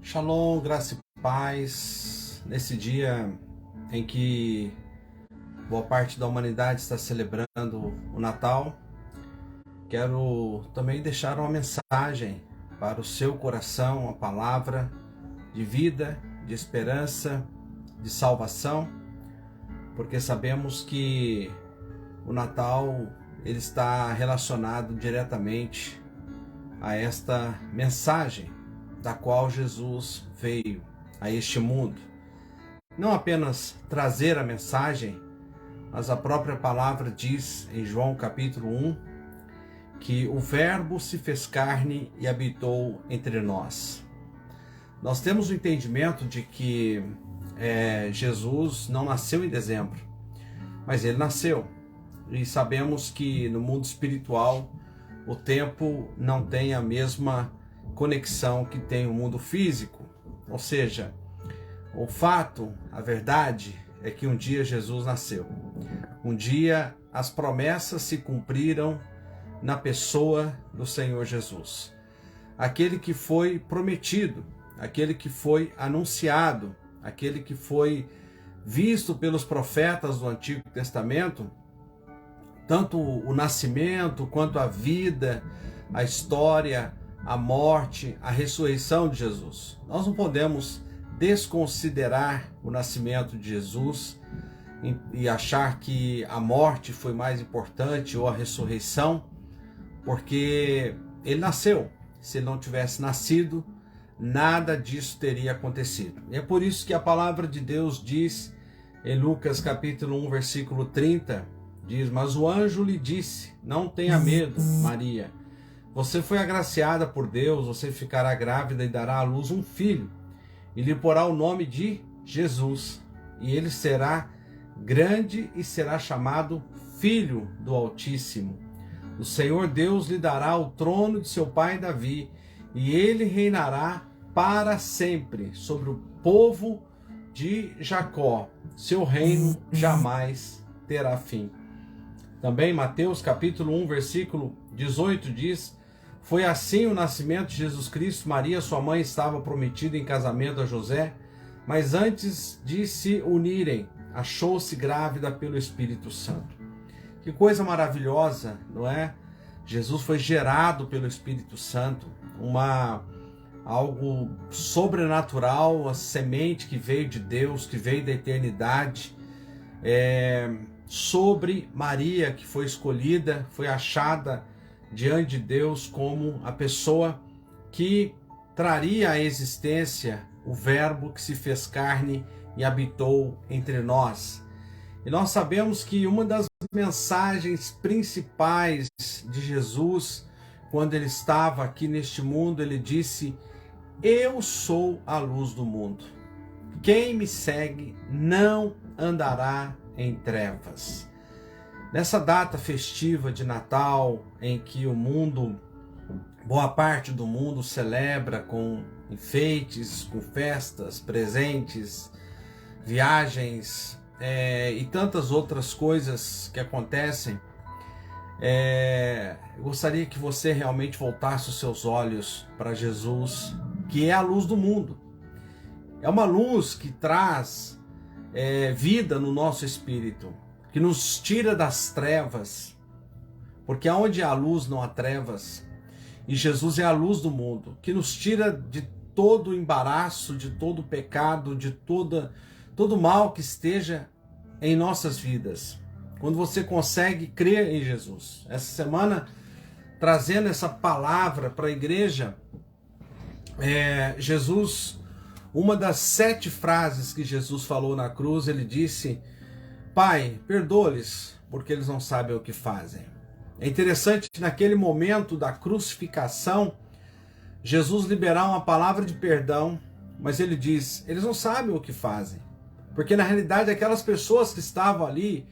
Shalom, graça e paz. Nesse dia em que boa parte da humanidade está celebrando o Natal, quero também deixar uma mensagem para o seu coração, uma palavra de vida, de esperança, de salvação, porque sabemos que o Natal ele está relacionado diretamente a esta mensagem da qual Jesus veio a este mundo. Não apenas trazer a mensagem, mas a própria palavra diz em João capítulo 1 que o Verbo se fez carne e habitou entre nós. Nós temos o entendimento de que Jesus não nasceu em dezembro, mas ele nasceu. E sabemos que no mundo espiritual o tempo não tem a mesma conexão que tem o mundo físico. Ou seja, o fato, a verdade é que um dia Jesus nasceu. Um dia as promessas se cumpriram na pessoa do Senhor Jesus. Aquele que foi prometido, aquele que foi anunciado, aquele que foi visto pelos profetas do Antigo Testamento, tanto o nascimento quanto a vida, a história, a morte, a ressurreição de Jesus. Nós não podemos desconsiderar o nascimento de Jesus e achar que a morte foi mais importante ou a ressurreição, porque ele nasceu. Se ele não tivesse nascido, nada disso teria acontecido. E é por isso que a palavra de Deus diz em Lucas capítulo 1, versículo 30, diz: mas o anjo lhe disse, não tenha medo, Maria. Você foi agraciada por Deus, você ficará grávida e dará à luz um filho, e lhe porá o nome de Jesus, e ele será grande e será chamado Filho do Altíssimo. O Senhor Deus lhe dará o trono de seu pai Davi, e ele reinará para sempre sobre o povo de Jacó. Seu reino jamais terá fim. Também Mateus capítulo 1, versículo 18 diz: foi assim o nascimento de Jesus Cristo. Maria, sua mãe, estava prometida em casamento a José, mas antes de se unirem, achou-se grávida pelo Espírito Santo. Que coisa maravilhosa, não é? Jesus foi gerado pelo Espírito Santo, algo sobrenatural, a semente que veio de Deus, que veio da eternidade, sobre Maria, que foi escolhida, foi achada diante de Deus como a pessoa que traria à existência o Verbo que se fez carne e habitou entre nós. E nós sabemos que uma das mensagens principais de Jesus, quando ele estava aqui neste mundo, ele disse: eu sou a luz do mundo. Quem me segue não andará em trevas. Nessa data festiva de Natal, em que o mundo, boa parte do mundo, celebra com enfeites, com festas, presentes, viagens e tantas outras coisas que acontecem, eu gostaria que você realmente voltasse os seus olhos para Jesus, que é a luz do mundo. É uma luz que traz vida no nosso espírito, que nos tira das trevas, porque onde há luz não há trevas, e Jesus é a luz do mundo, que nos tira de todo o embaraço, de todo o pecado, de todo o mal que esteja em nossas vidas. Quando você consegue crer em Jesus. Essa semana, trazendo essa palavra para a igreja, Jesus, uma das 7 frases que Jesus falou na cruz, ele disse: Pai, perdoa-lhes, porque eles não sabem o que fazem. É interessante que naquele momento da crucificação, Jesus liberar uma palavra de perdão, mas ele diz: eles não sabem o que fazem. Porque na realidade aquelas pessoas que estavam ali,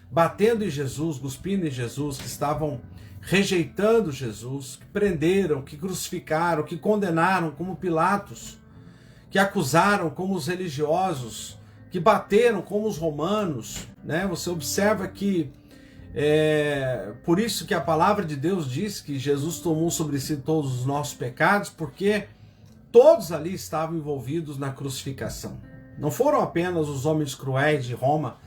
batendo em Jesus, cuspindo em Jesus, que estavam rejeitando Jesus, que prenderam, que crucificaram, que condenaram como Pilatos, que acusaram como os religiosos, que bateram como os romanos, né? Você observa que por isso que a palavra de Deus diz que Jesus tomou sobre si todos os nossos pecados, porque todos ali estavam envolvidos na crucificação. Não foram apenas os homens cruéis de Roma,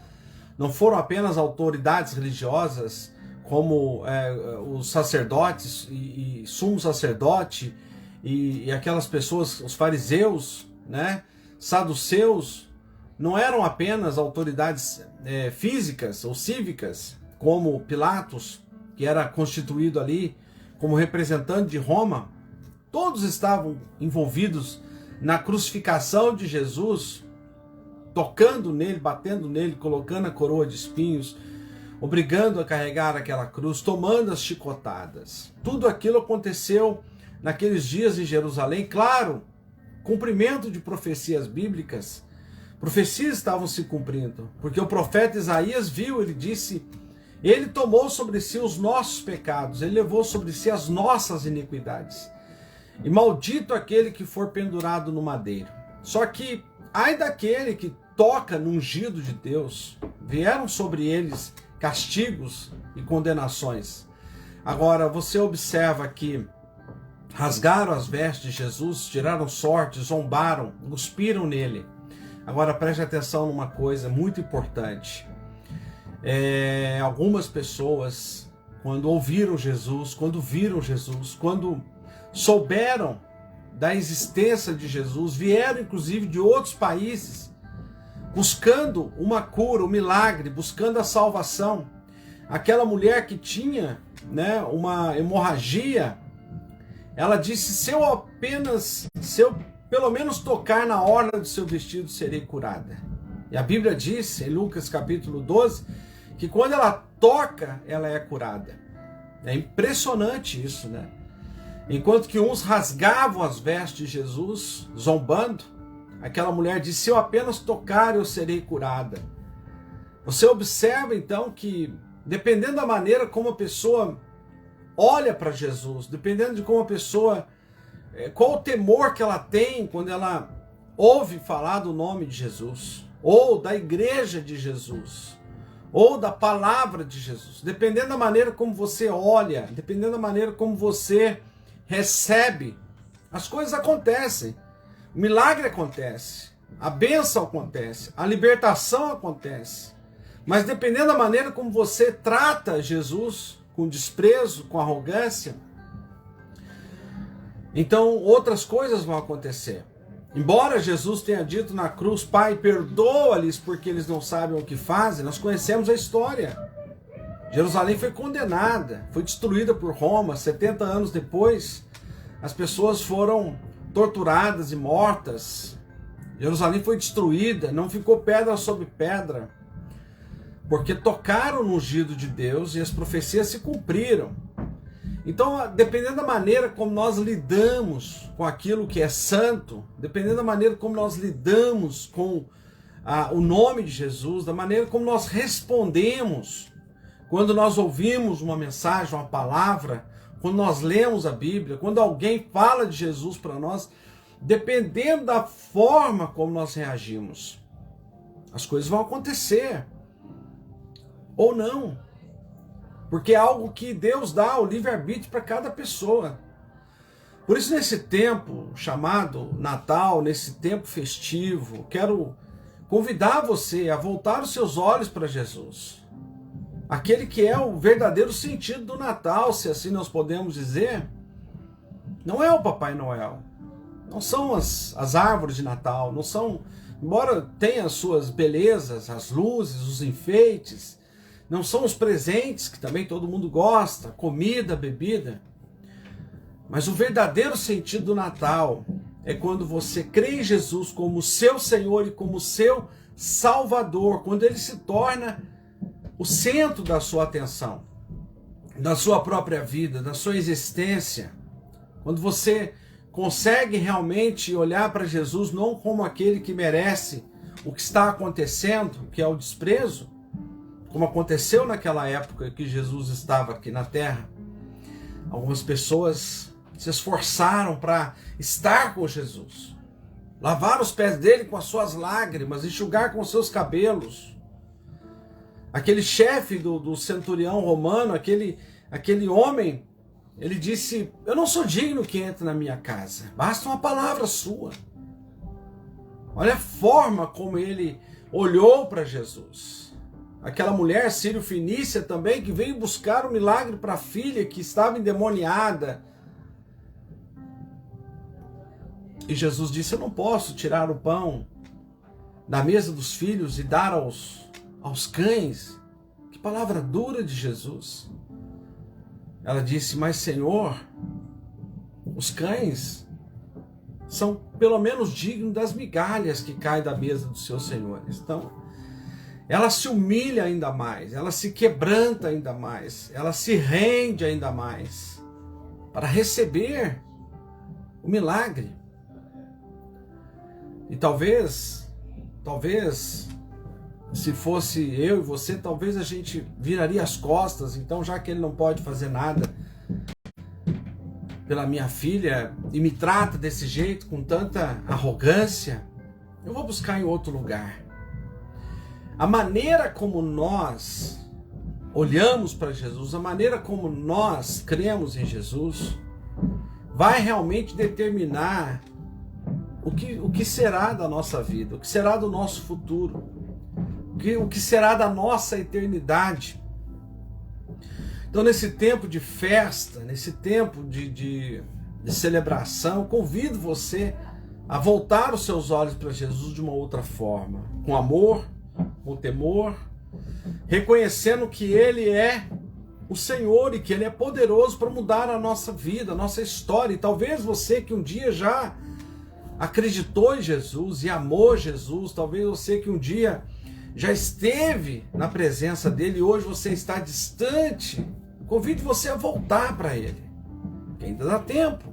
não foram apenas autoridades religiosas, como os sacerdotes e sumo sacerdote e aquelas pessoas, os fariseus, né, saduceus, não eram apenas autoridades físicas ou cívicas, como Pilatos, que era constituído ali como representante de Roma. Todos estavam envolvidos na crucificação de Jesus, tocando nele, batendo nele, colocando a coroa de espinhos, obrigando a carregar aquela cruz, tomando as chicotadas. Tudo aquilo aconteceu naqueles dias em Jerusalém. Claro, cumprimento de profecias bíblicas. Profecias estavam se cumprindo, porque o profeta Isaías viu, ele disse, ele tomou sobre si os nossos pecados, ele levou sobre si as nossas iniquidades. E maldito aquele que for pendurado no madeiro. Só que, ai daquele que toca no ungido de Deus, vieram sobre eles castigos e condenações. Agora, você observa que rasgaram as vestes de Jesus, tiraram sorte, zombaram, cuspiram nele. Agora, preste atenção numa coisa muito importante. Algumas pessoas, quando ouviram Jesus, quando viram Jesus, quando souberam da existência de Jesus, vieram inclusive de outros países, buscando uma cura, um milagre, buscando a salvação. Aquela mulher que tinha, né, uma hemorragia, ela disse, se eu pelo menos tocar na orla do seu vestido, serei curada. E a Bíblia diz, em Lucas capítulo 12, que quando ela toca, ela é curada. É impressionante isso, né? Enquanto que uns rasgavam as vestes de Jesus, zombando, aquela mulher disse, se eu apenas tocar, eu serei curada. Você observa então que, dependendo da maneira como a pessoa olha para Jesus, dependendo de como a pessoa, qual o temor que ela tem quando ela ouve falar do nome de Jesus, ou da igreja de Jesus, ou da palavra de Jesus, dependendo da maneira como você olha, dependendo da maneira como você recebe, as coisas acontecem, o milagre acontece, a bênção acontece, a libertação acontece, mas dependendo da maneira como você trata Jesus, com desprezo, com arrogância, então outras coisas vão acontecer. Embora Jesus tenha dito na cruz, Pai, perdoa-lhes porque eles não sabem o que fazem, nós conhecemos a história. Jerusalém foi condenada, foi destruída por Roma. 70 anos depois, as pessoas foram torturadas e mortas. Jerusalém foi destruída, não ficou pedra sobre pedra, porque tocaram no ungido de Deus e as profecias se cumpriram. Então, dependendo da maneira como nós lidamos com aquilo que é santo, dependendo da maneira como nós lidamos com o nome de Jesus, da maneira como nós respondemos quando nós ouvimos uma mensagem, uma palavra, quando nós lemos a Bíblia, quando alguém fala de Jesus para nós, dependendo da forma como nós reagimos, as coisas vão acontecer. Ou não. Porque é algo que Deus dá o livre-arbítrio para cada pessoa. Por isso, nesse tempo chamado Natal, nesse tempo festivo, quero convidar você a voltar os seus olhos para Jesus. Aquele que é o verdadeiro sentido do Natal, se assim nós podemos dizer. Não é o Papai Noel. Não são as árvores de Natal. Não são, embora tenha as suas belezas, as luzes, os enfeites. Não são os presentes, que também todo mundo gosta, comida, bebida. Mas o verdadeiro sentido do Natal é quando você crê em Jesus como seu Senhor e como seu Salvador, quando Ele se torna o centro da sua atenção, da sua própria vida, da sua existência. Quando você consegue realmente olhar para Jesus não como aquele que merece o que está acontecendo, que é o desprezo, como aconteceu naquela época que Jesus estava aqui na terra. Algumas pessoas se esforçaram para estar com Jesus, lavar os pés dele com as suas lágrimas, enxugar com os seus cabelos. Aquele chefe do centurião romano, aquele homem, Ele disse: eu não sou digno que entre na minha casa, basta uma palavra sua. Olha a forma como ele olhou para Jesus. Aquela mulher sírio-fenícia também, que veio buscar o milagre para a filha que estava endemoniada. E Jesus disse: eu não posso tirar o pão da mesa dos filhos e dar aos cães. Que palavra dura de Jesus. Ela disse: mas Senhor, os cães são pelo menos dignos das migalhas que caem da mesa dos seus senhores. Então, ela se humilha ainda mais, ela se quebranta ainda mais, ela se rende ainda mais para receber o milagre. E talvez, se fosse eu e você, talvez a gente viraria as costas. Então, já que ele não pode fazer nada pela minha filha e me trata desse jeito, com tanta arrogância, eu vou buscar em outro lugar. A maneira como nós olhamos para Jesus, a maneira como nós cremos em Jesus, vai realmente determinar o que será da nossa vida, o que será do nosso futuro, o que será da nossa eternidade. Então, nesse tempo de festa, nesse tempo de celebração, convido você a voltar os seus olhos para Jesus de uma outra forma, com amor, com temor, reconhecendo que Ele é o Senhor e que Ele é poderoso para mudar a nossa vida, a nossa história. E talvez você que um dia já acreditou em Jesus e amou Jesus, talvez você que um dia já esteve na presença dele e hoje você está distante, convido você a voltar para ele, que ainda dá tempo.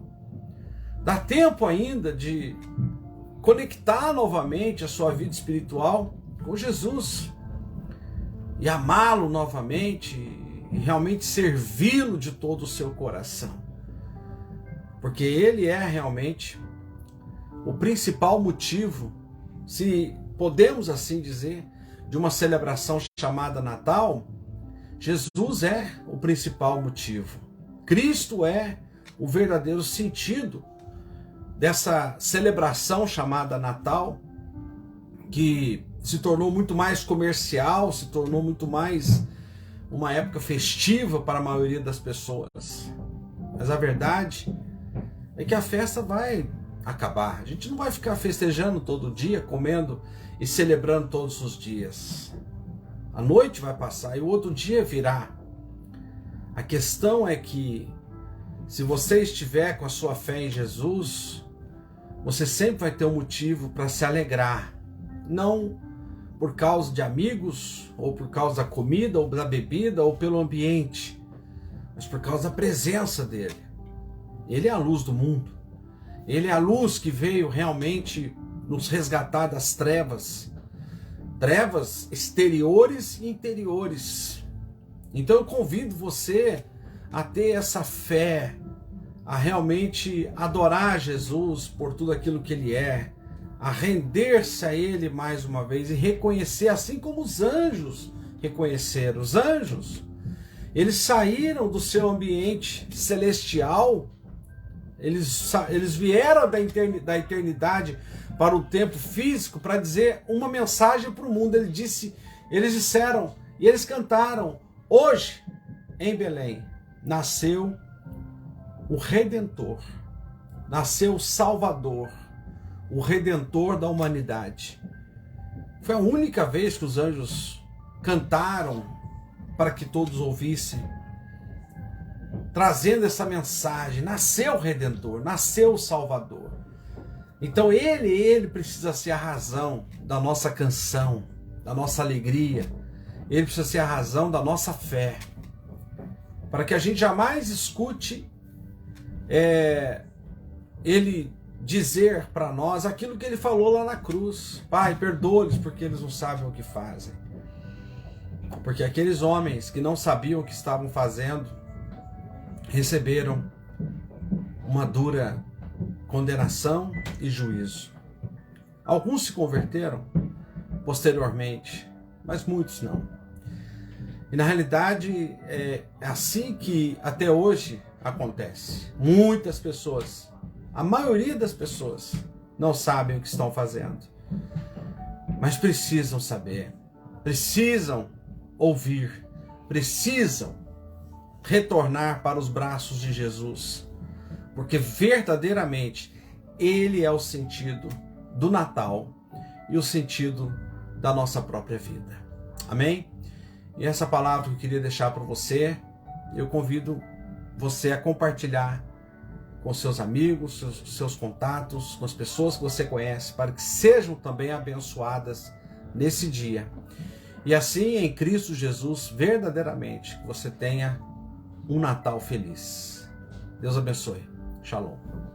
Dá tempo ainda de conectar novamente a sua vida espiritual com Jesus e amá-lo novamente e realmente servi-lo de todo o seu coração, porque ele é realmente o principal motivo, se podemos assim dizer, de uma celebração chamada Natal. Jesus é o principal motivo. Cristo é o verdadeiro sentido dessa celebração chamada Natal, que se tornou muito mais comercial, se tornou muito mais uma época festiva para a maioria das pessoas. Mas a verdade é que a festa vai acabar. A gente não vai ficar festejando todo dia, comendo e celebrando todos os dias. A noite vai passar e o outro dia virá. A questão é que, se você estiver com a sua fé em Jesus, você sempre vai ter um motivo para se alegrar. Não por causa de amigos, ou por causa da comida, ou da bebida, ou pelo ambiente, mas por causa da presença dele. Ele é a luz do mundo. Ele é a luz que veio realmente nos resgatar das trevas. Trevas exteriores e interiores. Então eu convido você a ter essa fé, a realmente adorar Jesus por tudo aquilo que Ele é, a render-se a Ele mais uma vez e reconhecer, assim como os anjos reconheceram. Os anjos, eles saíram do seu ambiente celestial, eles vieram da eternidade para o tempo físico para dizer uma mensagem para o mundo. Eles disseram e eles cantaram: hoje em Belém nasceu o Redentor, nasceu o Salvador, o Redentor da humanidade. Foi a única vez que os anjos cantaram para que todos ouvissem, trazendo essa mensagem: nasceu o Redentor, nasceu o Salvador. Então ele precisa ser a razão da nossa canção, da nossa alegria. Ele precisa ser a razão da nossa fé, para que a gente jamais escute ele dizer para nós aquilo que ele falou lá na cruz: Pai, perdoa-lhes porque eles não sabem o que fazem. Porque aqueles homens que não sabiam o que estavam fazendo receberam uma dura condenação e juízo. Alguns se converteram posteriormente, mas muitos não. E na realidade é assim que até hoje acontece. Muitas pessoas, a maioria das pessoas, não sabem o que estão fazendo. Mas precisam saber, precisam ouvir, precisam retornar para os braços de Jesus. Porque verdadeiramente Ele é o sentido do Natal e o sentido da nossa própria vida. Amém? E essa palavra que eu queria deixar para você, eu convido você a compartilhar com seus amigos, seus contatos, com as pessoas que você conhece, para que sejam também abençoadas nesse dia. E assim, em Cristo Jesus, verdadeiramente, que você tenha um Natal feliz. Deus abençoe. Shalom.